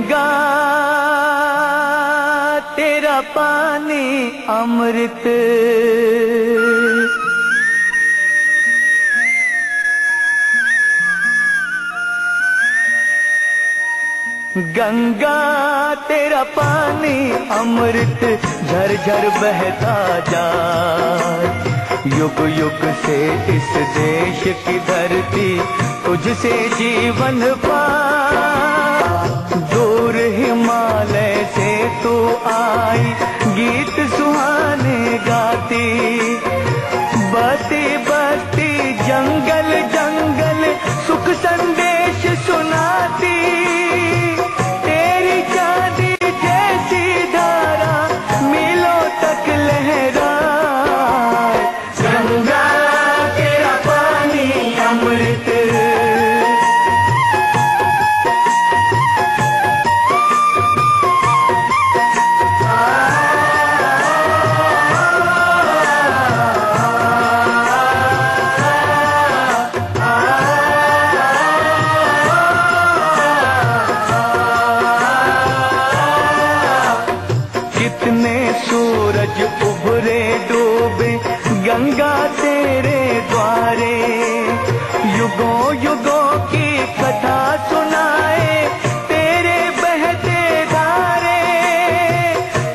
गंगा तेरा पानी अमृत, गंगा तेरा पानी अमृत झरझर बहता जाए। युग युग से इस देश की धरती तुझसे जीवन पाए। दूर हिमालय से तू आई गीत सुहाने गाती, बहती बहती जंगल जंगल सुख संदेश सुनाती। तेरी चांदी जैसी धारा मीलों तक लहराए। गंगा तेरा पानी अमृत, सूरज उभरे डूबे गंगा तेरे द्वारे। युगों युगों की कथा सुनाए तेरे बहते धारे।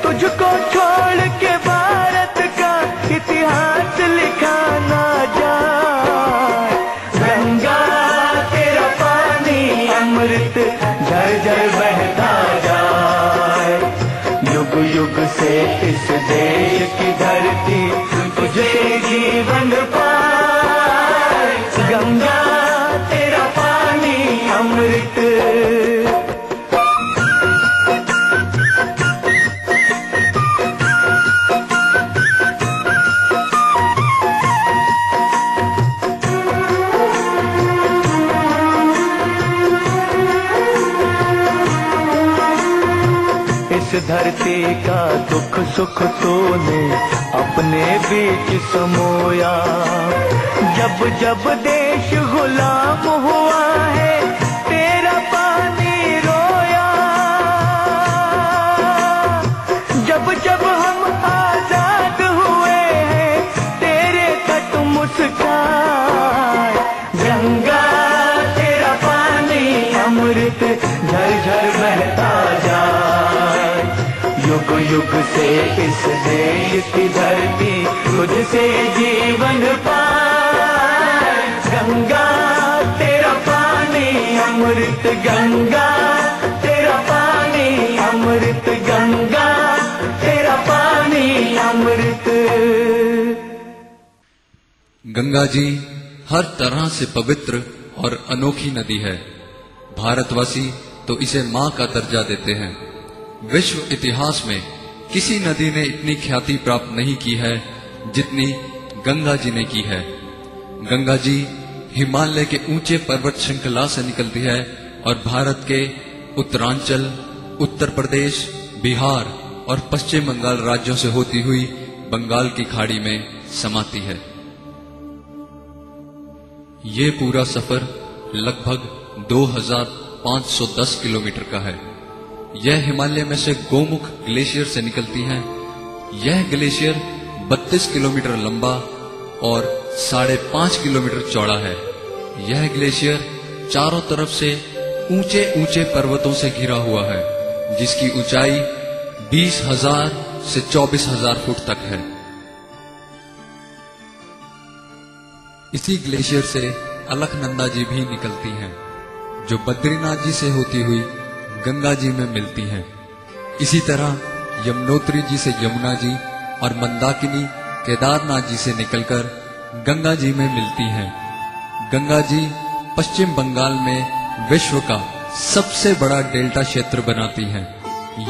तुझको छोड़ के भारत का इतिहास लिखा ना जाए। गंगा तेरा पानी अमृत झरझर बहता जाए। युग युग से इस देश की धरती तुझसे जीवन पाए। गंगा तेरा पानी अमृत, धरती का दुख सुख तूने अपने बीच समोया। जब जब देश गुलाम हुआ है तेरा पानी रोया। जब जब हम आजाद हुए हैं तेरे तट मुस्काए। गंगा तेरा पानी अमृत झरझर बहता जाए। युग युग से इस देश की धरती तुझसे जीवन पाए। गंगा तेरा पानी अमृत, गंगा तेरा पानी अमृत, गंगा तेरा पानी अमृत। गंगा जी हर तरह से पवित्र और अनोखी नदी है। भारतवासी तो इसे मां का दर्जा देते हैं। विश्व इतिहास में किसी नदी ने इतनी ख्याति प्राप्त नहीं की है जितनी गंगा जी ने की है। गंगा जी हिमालय के ऊंचे पर्वत श्रृंखला से निकलती है और भारत के उत्तरांचल, उत्तर प्रदेश, बिहार और पश्चिम बंगाल राज्यों से होती हुई बंगाल की खाड़ी में समाती है। ये पूरा सफर लगभग 2510 किलोमीटर का है। यह हिमालय में से गोमुख ग्लेशियर से निकलती हैं। यह ग्लेशियर 32 किलोमीटर लंबा और 5.5 किलोमीटर चौड़ा है। यह ग्लेशियर चारों तरफ से ऊंचे ऊंचे पर्वतों से घिरा हुआ है, जिसकी ऊंचाई 20,000 से 24,000 फुट तक है। इसी ग्लेशियर से अलकनंदा जी भी निकलती हैं, जो बद्रीनाथ जी से होती हुई गंगा जी में मिलती हैं। इसी तरह यमुनोत्री जी से यमुना जी और मंदाकिनी केदारनाथ जी से निकलकर गंगा जी में मिलती हैं। गंगा जी पश्चिम बंगाल में विश्व का सबसे बड़ा डेल्टा क्षेत्र बनाती हैं।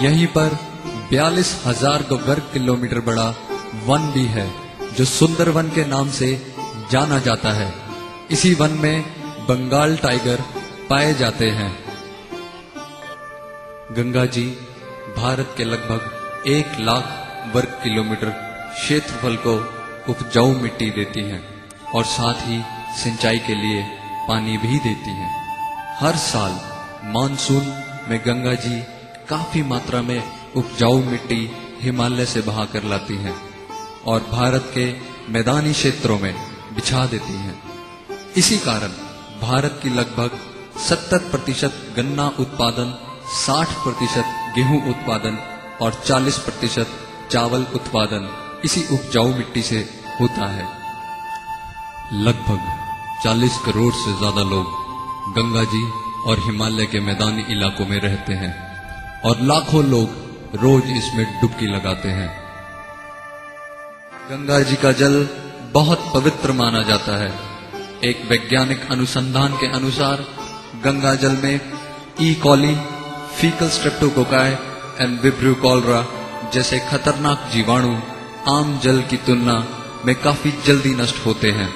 यहीं पर 42,000 वर्ग किलोमीटर बड़ा वन भी है, जो सुंदरवन के नाम से जाना जाता है। इसी वन में बंगाल टाइगर पाए जाते हैं। गंगा जी भारत के लगभग 1 लाख वर्ग किलोमीटर क्षेत्रफल को उपजाऊ मिट्टी देती हैं और साथ ही सिंचाई के लिए पानी भी देती हैं। हर साल मानसून में गंगा जी काफी मात्रा में उपजाऊ मिट्टी हिमालय से बहा कर लाती हैं और भारत के मैदानी क्षेत्रों में बिछा देती हैं। इसी कारण भारत की लगभग 70% गन्ना उत्पादन, 60% गेहूं उत्पादन और 40% चावल उत्पादन इसी उपजाऊ मिट्टी से होता है। लगभग 40 करोड़ से ज्यादा लोग गंगा जी और हिमालय के मैदानी इलाकों में रहते हैं और लाखों लोग रोज इसमें डुबकी लगाते हैं। गंगा जी का जल बहुत पवित्र माना जाता है। एक वैज्ञानिक अनुसंधान के अनुसार गंगा जल में E coli, faecal streptococci and vibrio cholera जैसे खतरनाक जीवाणु आम जल की तुलना में काफी जल्दी नष्ट होते हैं,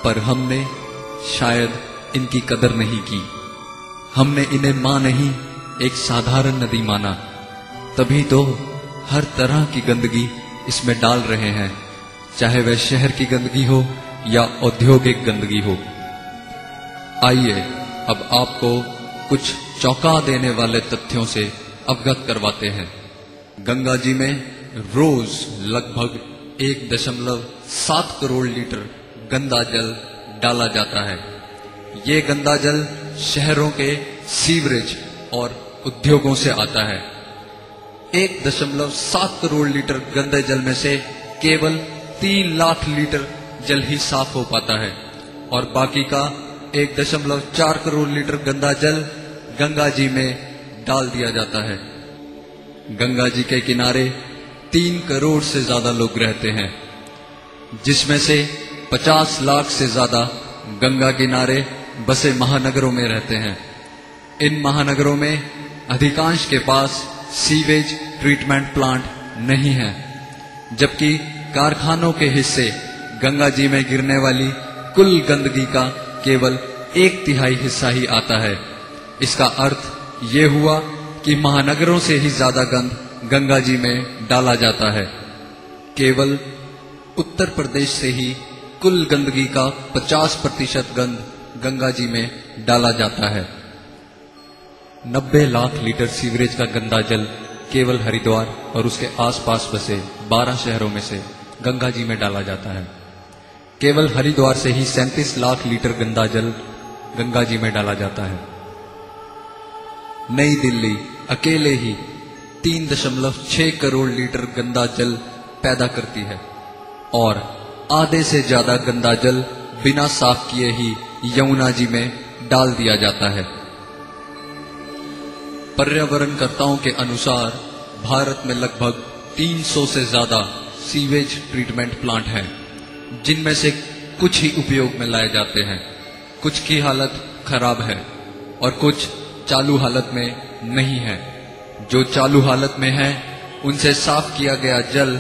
पर हमने शायद इनकी कदर नहीं की। हमने इन्हें मां नहीं, एक साधारण नदी माना। तभी तो हर तरह की गंदगी इसमें डाल रहे हैं, चाहे वह शहर की गंदगी हो या औद्योगिक गंदगी हो। आइए अब आपको कुछ चौंका देने वाले तथ्यों से अवगत करवाते हैं। गंगा जी में रोज लगभग 1.7 करोड़ लीटर गंदा जल डाला जाता है। ये गंदा जल शहरों के सीवरेज और उद्योगों से आता है। 1.7 करोड़ लीटर गंदे जल में से केवल 3 लाख लीटर जल ही साफ हो पाता है और बाकी का 1.4 करोड़ लीटर गंदा जल गंगा जी में डाल दिया जाता है। गंगा जी के किनारे 3 करोड़ से ज्यादा लोग रहते हैं, जिसमें से 50 लाख से ज्यादा गंगा किनारे बसे महानगरों में रहते हैं। इन महानगरों में अधिकांश के पास सीवेज ट्रीटमेंट प्लांट नहीं है, जबकि कारखानों के हिस्से गंगा जी में गिरने वाली कुल गंदगी का केवल 1/3 हिस्सा ही आता है। इसका अर्थ ये हुआ कि महानगरों से ही ज्यादा गंद गंगा जी में डाला जाता है। केवल उत्तर प्रदेश से ही कुल गंदगी का 50% गंद गंगा जी में डाला जाता है। 90 लाख लीटर सीवरेज का गंदा जल केवल हरिद्वार और उसके आसपास बसे 12 शहरों में से गंगा जी में डाला जाता है। केवल हरिद्वार से ही 37 लाख लीटर गंदा जल गंगा जी में डाला जाता है। नई दिल्ली अकेले ही 3.6 करोड़ लीटर गंदा जल पैदा करती है और आधे से ज्यादा गंदा जल बिना साफ किए ही यमुना जी में डाल दिया जाता है। पर्यावरणकर्ताओं के अनुसार भारत में लगभग 300 से ज्यादा सीवेज ट्रीटमेंट प्लांट हैं, जिनमें से कुछ ही उपयोग में लाए जाते हैं, कुछ की हालत खराब है और कुछ चालू हालत में नहीं है। जो चालू हालत में है उनसे साफ किया गया जल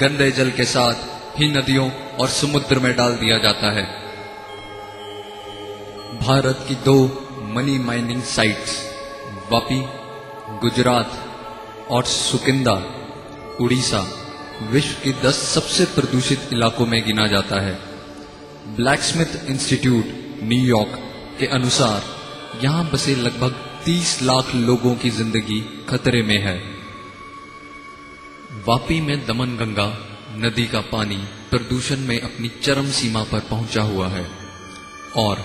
गंदे जल के साथ ही नदियों और समुद्र में डाल दिया जाता है। भारत की 2 money mining sites Vapi Gujarat और सुकिंदा उड़ीसा विश्व की 10 सबसे प्रदूषित इलाकों में गिना जाता है। ब्लैकस्मिथ इंस्टीट्यूट न्यूयॉर्क के अनुसार यहां बसे लगभग 30 लाख लोगों की जिंदगी खतरे में है। वापी में दमनगंगा नदी का पानी प्रदूषण में अपनी चरम सीमा पर पहुंचा हुआ है और